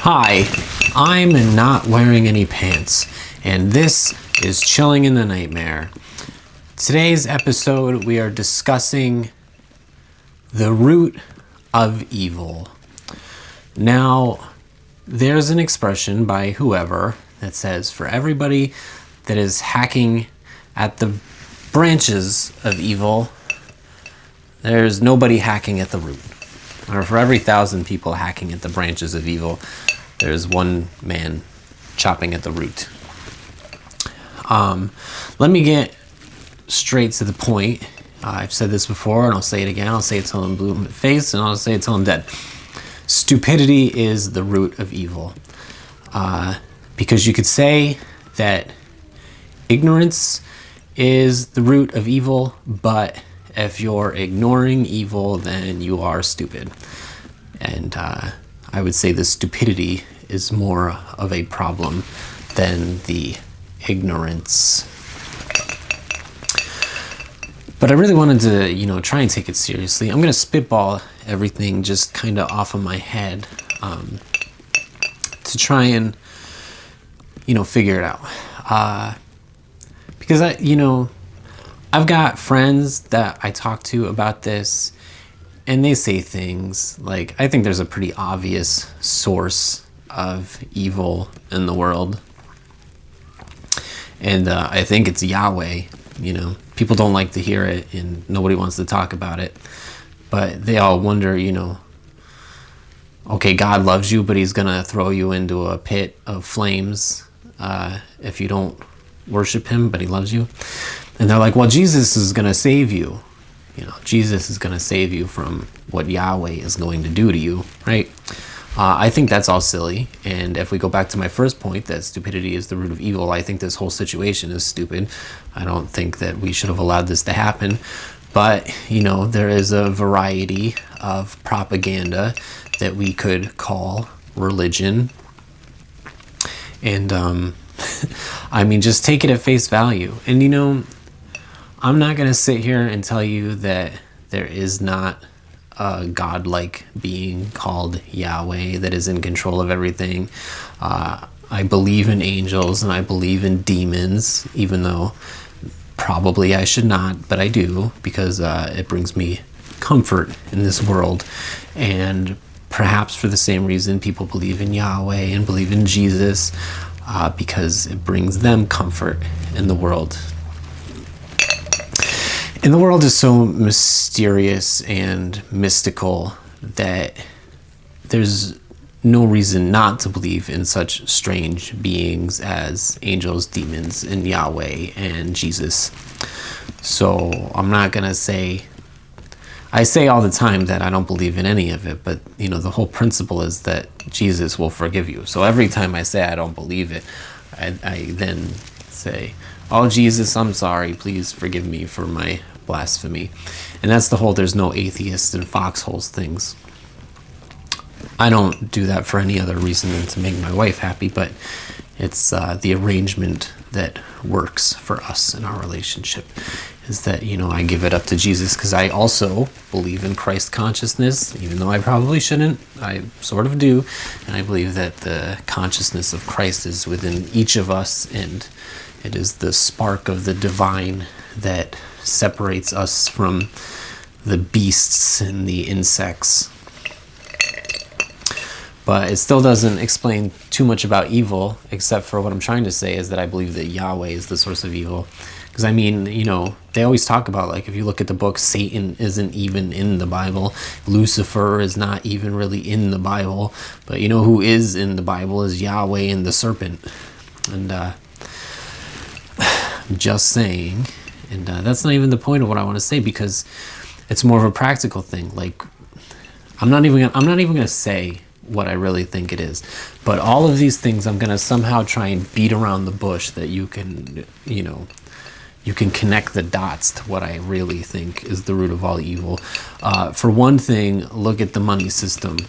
Hi, I'm not wearing any pants, and this is Chilling in the Nightmare. Today's episode, we are discussing the root of evil. Now, there's an expression by whoever that says, for everybody that is hacking at the branches of evil, there's nobody hacking at the root. Or for every 1,000 people hacking at the branches of evil, there's one man chopping at the root. Let me get straight to the point. I've said this before, and I'll say it again. I'll say it till I'm blue in the face, and I'll say it till I'm dead. Stupidity is the root of evil. Because you could say that ignorance is the root of evil, but if you're ignoring evil, then you are stupid. And I would say the stupidity is more of a problem than the ignorance. But I really wanted to, try and take it seriously. I'm going to spitball everything just kind of off of my head to try and, figure it out. Because I've got friends that I talk to about this, and they say things like, I think there's a pretty obvious source of evil in the world. And I think it's Yahweh. People don't like to hear it, and nobody wants to talk about it. But they all wonder, okay, God loves you, but he's going to throw you into a pit of flames if you don't worship him, but he loves you. And they're like, well, Jesus is going to save you. Jesus is going to save you from what Yahweh is going to do to you, right? I think that's all silly. And if we go back to my first point, that stupidity is the root of evil, I think this whole situation is stupid. I don't think that we should have allowed this to happen. But, there is a variety of propaganda that we could call religion. And, just take it at face value. And, I'm not going to sit here and tell you that there is not a godlike being called Yahweh that is in control of everything. I believe in angels and I believe in demons, even though probably I should not, but I do, because it brings me comfort in this world. And perhaps for the same reason people believe in Yahweh and believe in Jesus, because it brings them comfort in the world. And the world is so mysterious and mystical that there's no reason not to believe in such strange beings as angels, demons, and Yahweh and Jesus. So I'm not going to say... I say all the time that I don't believe in any of it, but, the whole principle is that Jesus will forgive you. So every time I say I don't believe it, I then say, oh, Jesus, I'm sorry. Please forgive me for my blasphemy. And that's the whole there's no atheists and foxholes things. I don't do that for any other reason than to make my wife happy, but it's the arrangement that works for us in our relationship is that, I give it up to Jesus because I also believe in Christ consciousness, even though I probably shouldn't. I sort of do. And I believe that the consciousness of Christ is within each of us, and it is the spark of the divine that separates us from the beasts and the insects. But it still doesn't explain too much about evil, except for what I'm trying to say is that I believe that Yahweh is the source of evil. Because they always talk about, if you look at the book, Satan isn't even in the Bible. Lucifer is not even really in the Bible. But who is in the Bible is Yahweh and the serpent. And I'm just saying. And that's not even the point of what I want to say, because it's more of a practical thing. I'm not even going to say what I really think it is. But all of these things, I'm going to somehow try and beat around the bush that you can, you can connect the dots to what I really think is the root of all evil. For one thing, look at the money system.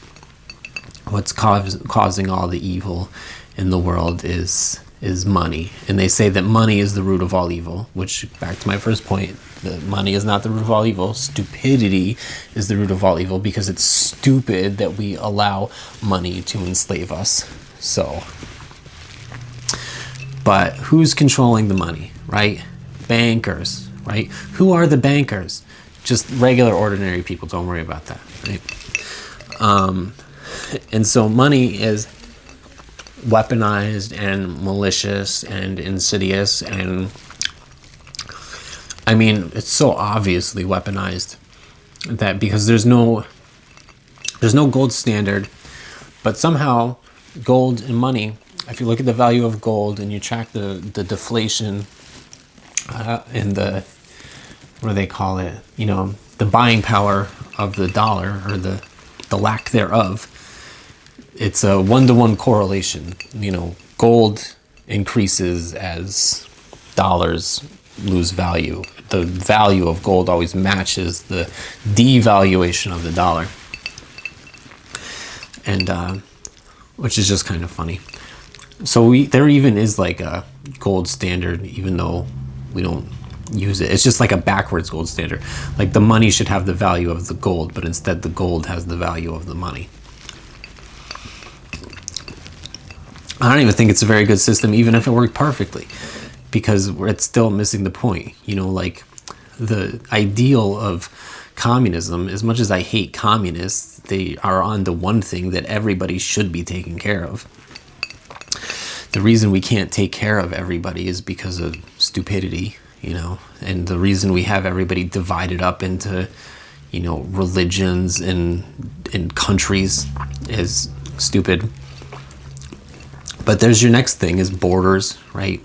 What's causing all the evil in the world is is money. And they say that money is the root of all evil, which, back to my first point, that money is not the root of all evil. Stupidity is the root of all evil, because it's stupid that we allow money to enslave us. So, but who's controlling the money, right? Bankers, right? Who are the bankers? Just regular, ordinary people. Don't worry about that, right? And so money is weaponized and malicious and insidious, and I mean, it's so obviously weaponized that, because there's no gold standard, but somehow gold and money, if you look at the value of gold and you track the deflation and the, what do they call it, the buying power of the dollar, or the lack thereof, it's a 1-to-1 correlation. Gold increases as dollars lose value. The value of gold always matches the devaluation of the dollar, and which is just kind of funny. So there even is like a gold standard, even though we don't use it. It's just like a backwards gold standard. Like the money should have the value of the gold, but instead the gold has the value of the money. I don't even think it's a very good system, even if it worked perfectly, because it's still missing the point. Like the ideal of communism, as much as I hate communists, they are on the one thing that everybody should be taken care of. The reason we can't take care of everybody is because of stupidity, and the reason we have everybody divided up into, religions and countries is stupid. But there's your next thing, is borders, right?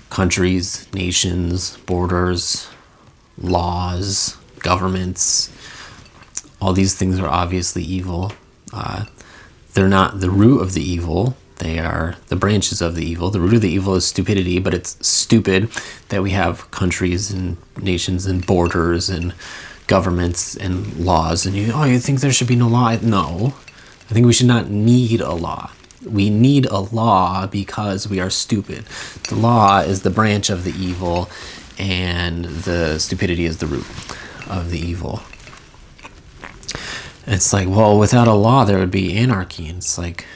Countries, nations, borders, laws, governments. All these things are obviously evil. They're not the root of the evil. They are the branches of the evil. The root of the evil is stupidity, but it's stupid that we have countries and nations and borders and governments and laws. And you think there should be no law? No. I think we should not need a law. We need a law because we are stupid. The law is the branch of the evil, and the stupidity is the root of the evil. It's like, well, without a law, there would be anarchy. And it's like,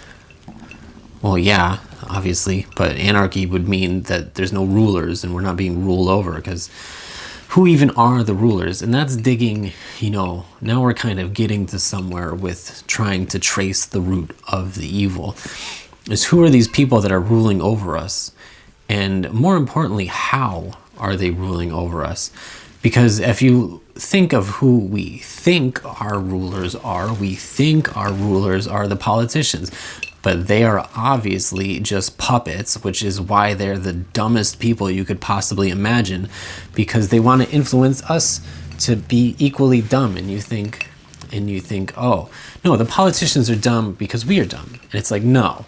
well, yeah, obviously, but anarchy would mean that there's no rulers and we're not being ruled over, because who even are the rulers? And that's digging, now we're kind of getting to somewhere with trying to trace the root of the evil. Is who are these people that are ruling over us? And more importantly, how are they ruling over us? Because if you think of who we think our rulers are, we think our rulers are the politicians. But they are obviously just puppets, which is why they're the dumbest people you could possibly imagine, because they want to influence us to be equally dumb. And you think, oh, no, the politicians are dumb because we are dumb. And it's like, no,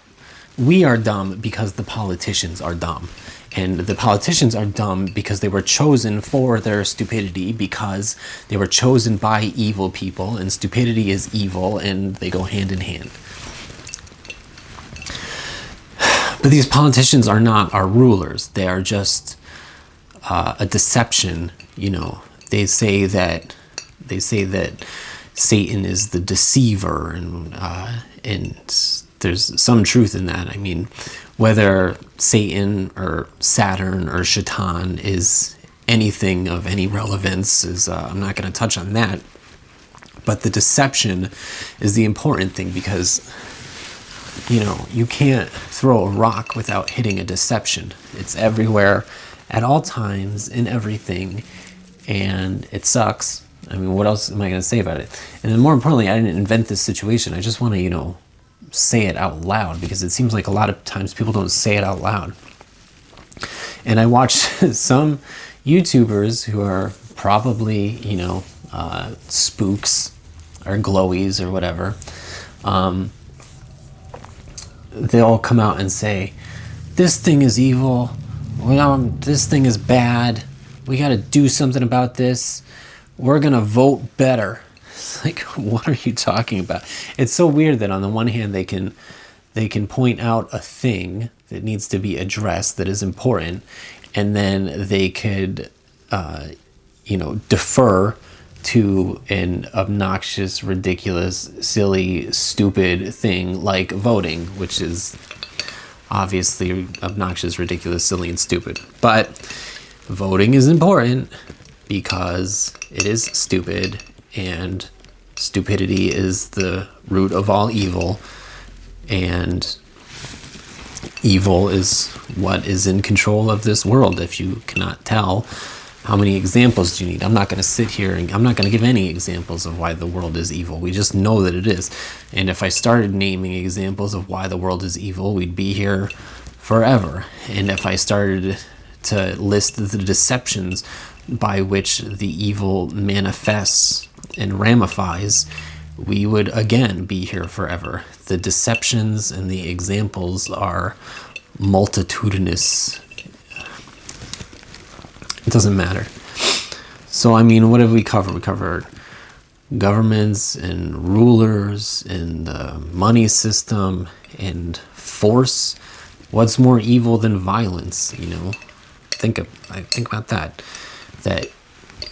we are dumb because the politicians are dumb. And the politicians are dumb because they were chosen for their stupidity, because they were chosen by evil people, and stupidity is evil, and they go hand in hand. But these politicians are not our rulers. They are just a deception. They say that Satan is the deceiver, and there's some truth in that. I mean, whether Satan or Saturn or Shaitan is anything of any relevance is I'm not going to touch on that. But the deception is the important thing, because you can't throw a rock without hitting a deception. It's everywhere, at all times, in everything, and it sucks. I mean, what else am I going to say about it? And then more importantly, I didn't invent this situation. I just want to, say it out loud, because it seems like a lot of times people don't say it out loud. And I watch some YouTubers who are probably, spooks or glowies or whatever. They'll come out and say, this thing is evil, this thing is bad, we got to do something about this, we're going to vote better. It's like, what are you talking about? It's so weird that on the one hand they can they can point out a thing that needs to be addressed that is important, and then they could, defer to an obnoxious, ridiculous, silly, stupid thing like voting, which is obviously obnoxious, ridiculous, silly, and stupid. But voting is important because it is stupid, and stupidity is the root of all evil, and evil is what is in control of this world. If you cannot tell, how many examples do you need? I'm not going to sit here and I'm not going to give any examples of why the world is evil. We just know that it is. And if I started naming examples of why the world is evil, we'd be here forever. And if I started to list the deceptions by which the evil manifests and ramifies, we would again be here forever. The deceptions and the examples are multitudinous. It doesn't matter. So, I mean, what have we covered? We covered governments and rulers and the money system and force. What's more evil than violence? Think about that. That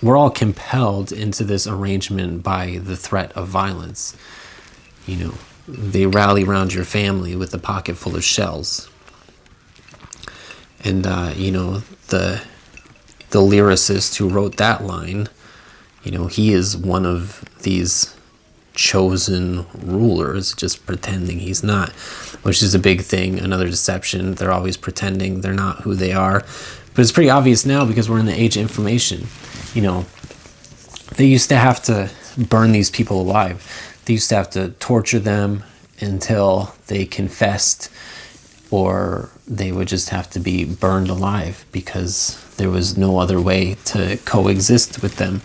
we're all compelled into this arrangement by the threat of violence. They rally around your family with a pocket full of shells. And, the lyricist who wrote that line, he is one of these chosen rulers, just pretending he's not, which is a big thing, another deception. They're always pretending they're not who they are. But it's pretty obvious now because we're in the age of information. They used to have to burn these people alive. They used to have to torture them until they confessed, or they would just have to be burned alive because there was no other way to coexist with them.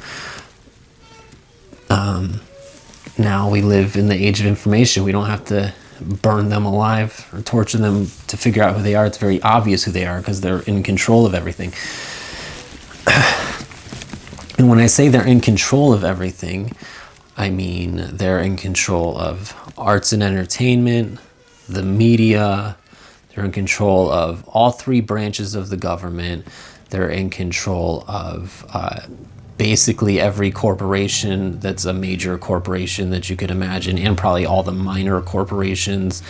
Now we live in the age of information. We don't have to burn them alive or torture them to figure out who they are. It's very obvious who they are because they're in control of everything. And when I say they're in control of everything, I mean they're in control of arts and entertainment, the media. They're in control of all three branches of the government. They're in control of basically every corporation that's a major corporation that you could imagine, and probably all the minor corporations.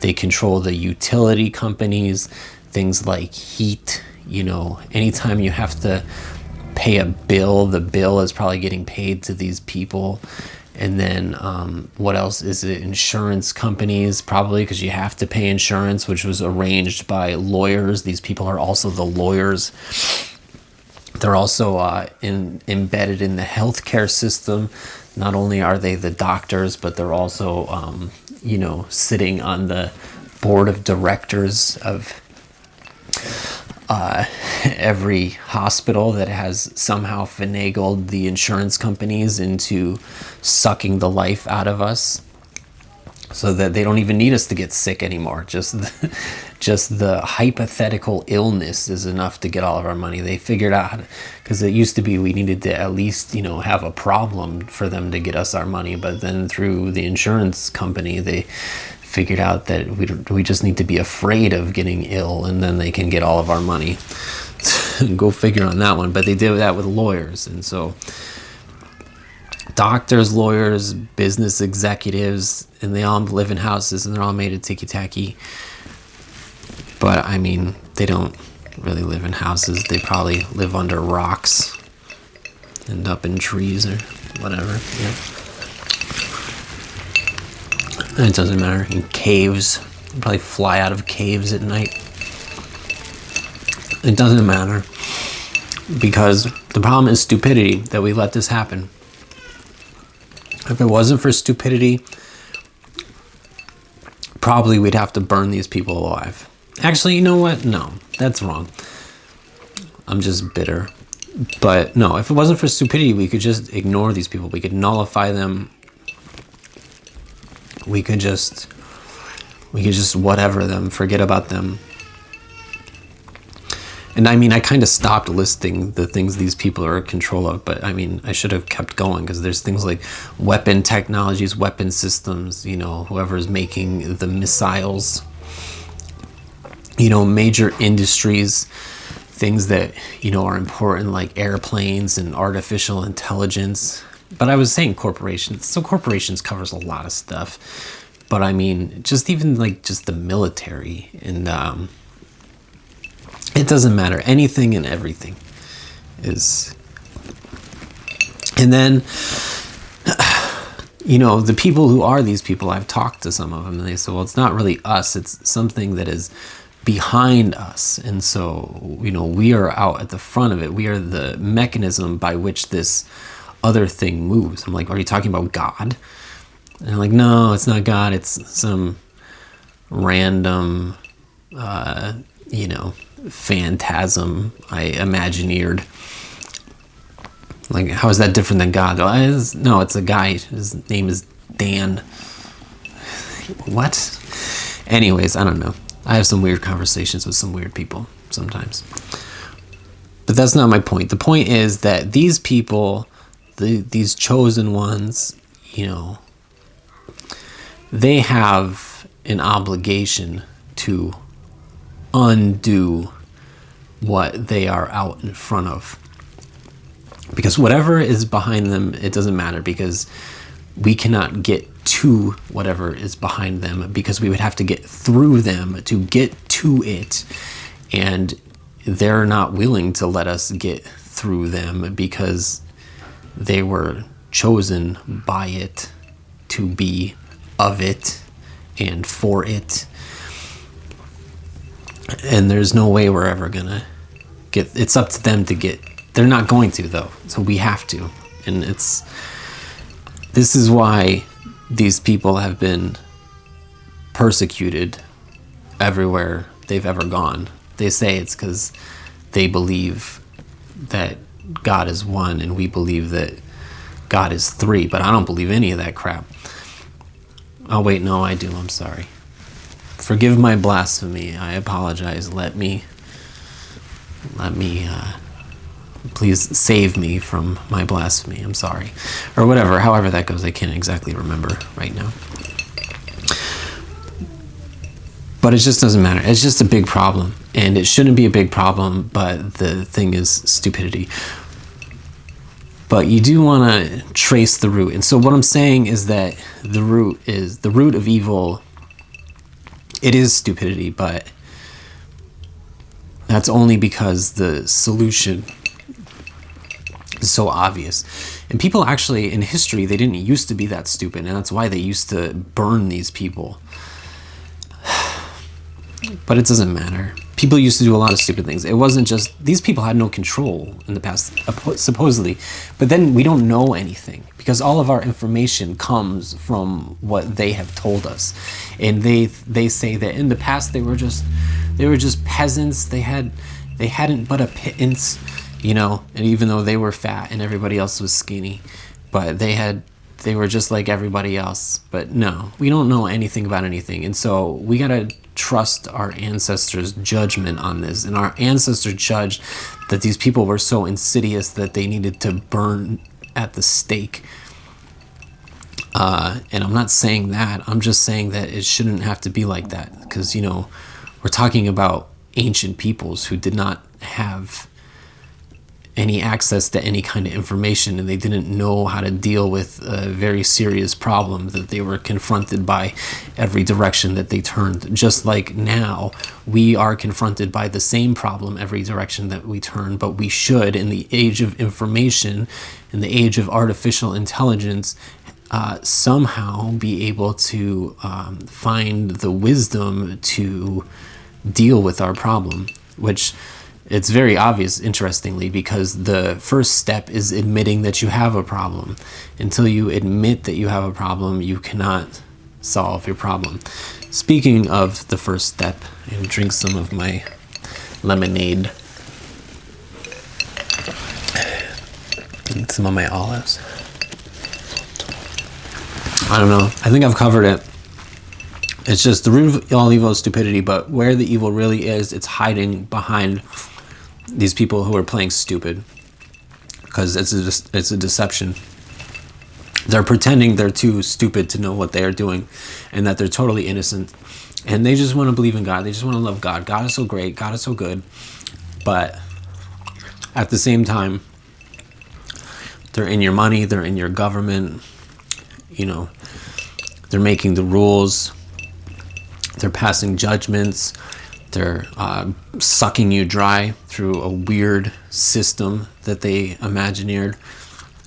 They control the utility companies, things like heat. Anytime you have to pay a bill, the bill is probably getting paid to these people. And then what else is it? Insurance companies, probably, because you have to pay insurance, which was arranged by lawyers. These people are also the lawyers. They're also embedded in the healthcare system. Not only are they the doctors, but they're also, sitting on the board of directors of every hospital that has somehow finagled the insurance companies into sucking the life out of us, so that they don't even need us to get sick anymore. Just the hypothetical illness is enough to get all of our money. They figured out, because it used to be we needed to at least have a problem for them to get us our money, but then through the insurance company they figured out that we just need to be afraid of getting ill, and then they can get all of our money. Go figure on that one. But they did that with lawyers. And so doctors, lawyers, business executives, and they all live in houses, and they're all made of ticky-tacky. But I mean, they don't really live in houses. They probably live under rocks and up in trees or whatever. It doesn't matter. In caves. They probably fly out of caves at night. It doesn't matter, because the problem is stupidity, that we let this happen. If it wasn't for stupidity, probably we'd have to burn these people alive. Actually, you know what? No, that's wrong. I'm just bitter. But no, if it wasn't for stupidity, we could just ignore these people. We could nullify them. We could just whatever them, forget about them. And I mean, I kind of stopped listing the things these people are in control of, but I mean, I should have kept going, because there's things like weapon technologies, weapon systems, whoever's making the missiles, major industries, things that, are important, like airplanes and artificial intelligence. But I was saying corporations. So corporations covers a lot of stuff. But I mean, just even like just the military, and it doesn't matter. Anything and everything is. And then, the people who are these people, I've talked to some of them, and they say, well, it's not really us. It's something that is behind us. And so, we are out at the front of it. We are the mechanism by which this other thing moves. I'm like, are you talking about God? And I'm like, no, it's not God. It's some random, phantasm I imagineered. Like, how is that different than God? No, it's a guy. His name is Dan. What? Anyways, I don't know. I have some weird conversations with some weird people sometimes. But that's not my point. The point is that these people, these chosen ones, they have an obligation to undo what they are out in front of. Because whatever is behind them, it doesn't matter, because we cannot get to whatever is behind them, because we would have to get through them to get to it. And they're not willing to let us get through them, because they were chosen by it to be of it and for it. And there's no way we're ever gonna get. It's up to them to get. They're not going to, though, so we have to. And this is why these people have been persecuted everywhere they've ever gone. They say it's because they believe that God is one, and we believe that God is three, but I don't believe any of that crap. Oh wait, no, I do. I'm sorry. Forgive my blasphemy. I apologize. Let me please save me from my blasphemy. I'm sorry. Or whatever, however that goes. I can't exactly remember right now. But it just doesn't matter. It's just a big problem. And it shouldn't be a big problem, but the thing is stupidity. But you do want to trace the root. And so what I'm saying is that the root of evil. It is stupidity, but that's only because the solution is so obvious. And people actually, in history, they didn't used to be that stupid, and that's why they used to burn these people. But it doesn't matter. People used to do a lot of stupid things. It wasn't just, these people had no control in the past, supposedly. But then we don't know anything, because all of our information comes from what they have told us. And they say that in the past they were just peasants. They hadn't but a pittance, and even though they were fat and everybody else was skinny, but they were just like everybody else. But no, we don't know anything about anything. And so we gotta trust our ancestors' judgment on this. And our ancestors judged that these people were so insidious that they needed to burn at the stake. And I'm not saying that. I'm just saying that it shouldn't have to be like that, because we're talking about ancient peoples who did not have any access to any kind of information, and they didn't know how to deal with a very serious problem that they were confronted by every direction that they turned. Just like now, we are confronted by the same problem every direction that we turn, but we should, in the age of information, in the age of artificial intelligence, somehow be able to find the wisdom to deal with our problem, which it's very obvious, interestingly, because the first step is admitting that you have a problem. Until you admit that you have a problem, you cannot solve your problem. Speaking of the first step, I'm going to drink some of my lemonade and some of my olives. I don't know. I think I've covered it. It's just the root of all evil is stupidity, but where the evil really is, it's hiding behind these people who are playing stupid, because it's a deception. They're pretending they're too stupid to know what they are doing, and that they're totally innocent, and they just want to believe in God. They just want to love God. God is so great. God is so good. But at the same time, they're in your money. They're in your government. You know, they're making the rules. They're passing judgments. They're sucking you dry through a weird system that they imagineered,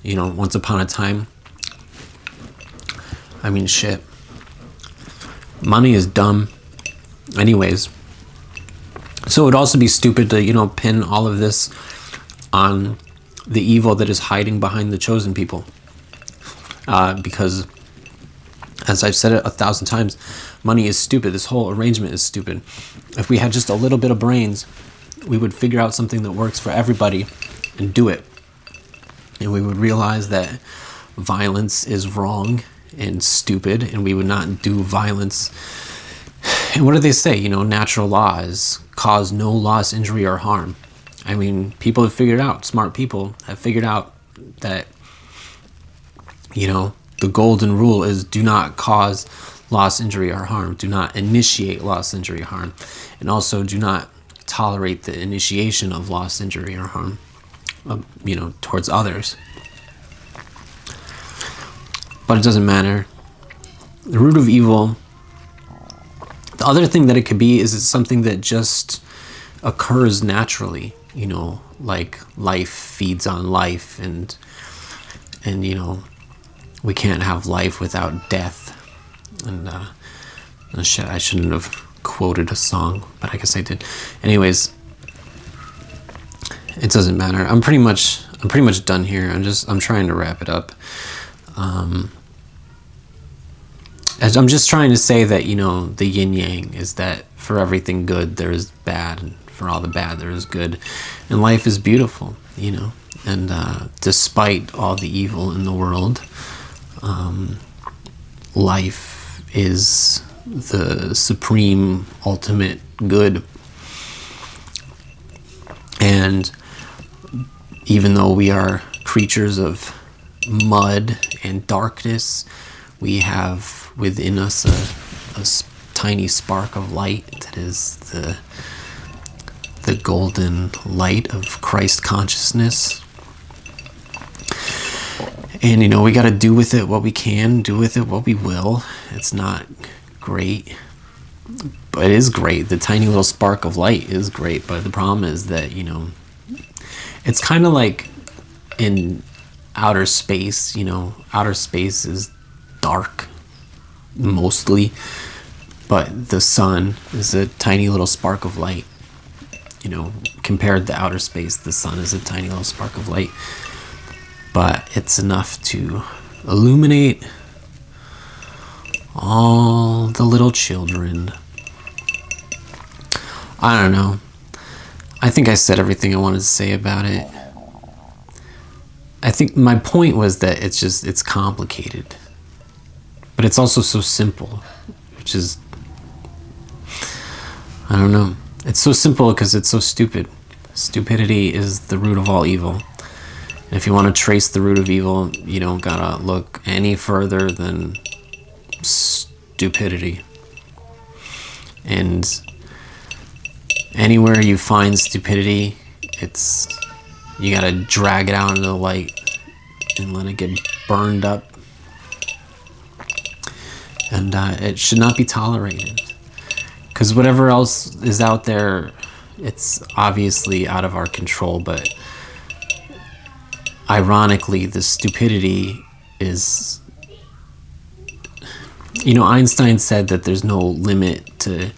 you know, once upon a time. I mean, shit. Money is dumb anyways. So it would also be stupid to, you know, pin all of this on the evil that is hiding behind the chosen people. Because, as I've said it 1,000 times, money is stupid. This whole arrangement is stupid. If we had just a little bit of brains, we would figure out something that works for everybody and do it. And we would realize that violence is wrong and stupid, and we would not do violence. And what do they say? You know, natural laws cause no loss, injury, or harm. I mean, people have figured out, smart people have figured out that, you know, the golden rule is do not cause loss, injury, or harm. Do not initiate loss, injury, or harm. And also do not tolerate the initiation of loss, injury, or harm, you know, towards others. But it doesn't matter. The root of evil, the other thing that it could be is it's something that just occurs naturally, you know, like life feeds on life, and you know, we can't have life without death. And shit, I shouldn't have quoted a song, but I guess I did. Anyways, it doesn't matter. I'm pretty much done here. I'm trying to wrap it up. I'm just trying to say that, you know, the yin yang is that for everything good there is bad, and for all the bad there is good, and life is beautiful, you know. And despite all the evil in the world, life is the supreme ultimate good. And even though we are creatures of mud and darkness, we have within us a tiny spark of light that is the golden light of Christ consciousness. And, you know, we got to do with it what we can, do with it what we will. It's not great, but it is great. The tiny little spark of light is great, but the problem is that, you know, it's kind of like in outer space. You know, outer space is dark mostly, but the sun is a tiny little spark of light. You know, compared to outer space, the sun is a tiny little spark of light, but it's enough to illuminate all the little children. I don't know. I think I said everything I wanted to say about it. I think my point was that it's complicated, but it's also so simple, which is, I don't know. It's so simple because it's so stupid. Stupidity is the root of all evil. And if you want to trace the root of evil, you don't gotta look any further than stupidity. And anywhere you find stupidity, you gotta drag it out into the light and let it get burned up. And it should not be tolerated. Because whatever else is out there, it's obviously out of our control, but ironically, the stupidity is, you know, Einstein said that there's no limit to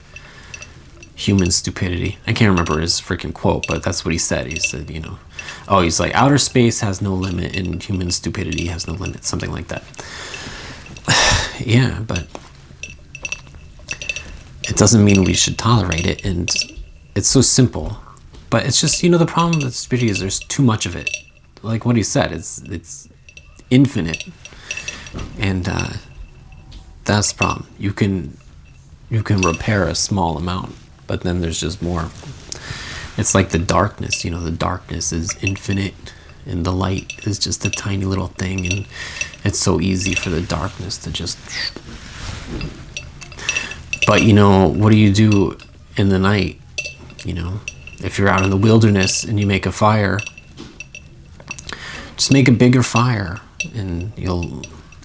human stupidity. I can't remember his freaking quote, but that's what he said. He said, you know, he's like, outer space has no limit and human stupidity has no limit, something like that. Yeah, but it doesn't mean we should tolerate it, and it's so simple. But it's just, you know, the problem with stupidity is there's too much of it. Like what he said, it's infinite, and that's the problem. You can repair a small amount, but then there's just more. It's like the darkness, the darkness is infinite and the light is just a tiny little thing, and it's so easy for the darkness to just... But, what do you do in the night? If you're out in the wilderness and you make a fire, just make a bigger fire and you'll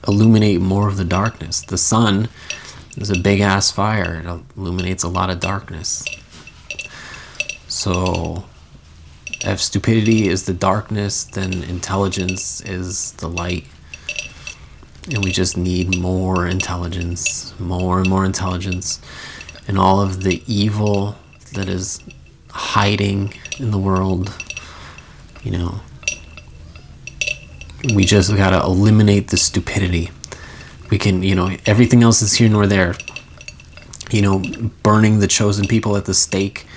illuminate more of the darkness. The sun is a big ass fire. It illuminates a lot of darkness. So if stupidity is the darkness, then intelligence is the light. And we just need more intelligence, more and more intelligence. And all of the evil that is hiding in the world, we just gotta eliminate the stupidity. We can, everything else is here nor there. Burning the chosen people at the stake,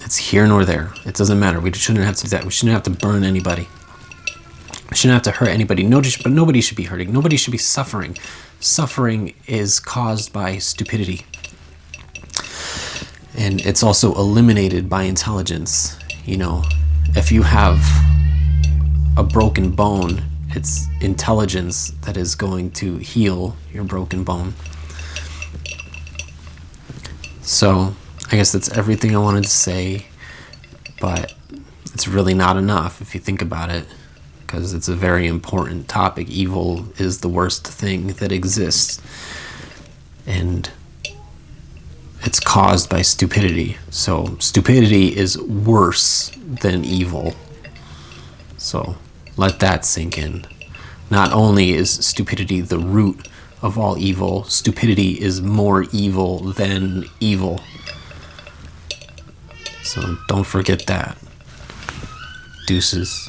it's here nor there. It doesn't matter. We shouldn't have to do that. We shouldn't have to burn anybody. We shouldn't have to hurt anybody. But nobody should be hurting. Nobody should be suffering. Suffering is caused by stupidity. And it's also eliminated by intelligence. If you have a broken bone, it's intelligence that is going to heal your broken bone. So I guess that's everything I wanted to say, but it's really not enough if you think about it, because it's a very important topic. Evil is the worst thing that exists, and it's caused by stupidity. So stupidity is worse than evil. So let that sink in. Not only is stupidity the root of all evil, stupidity is more evil than evil. So don't forget that. Deuces.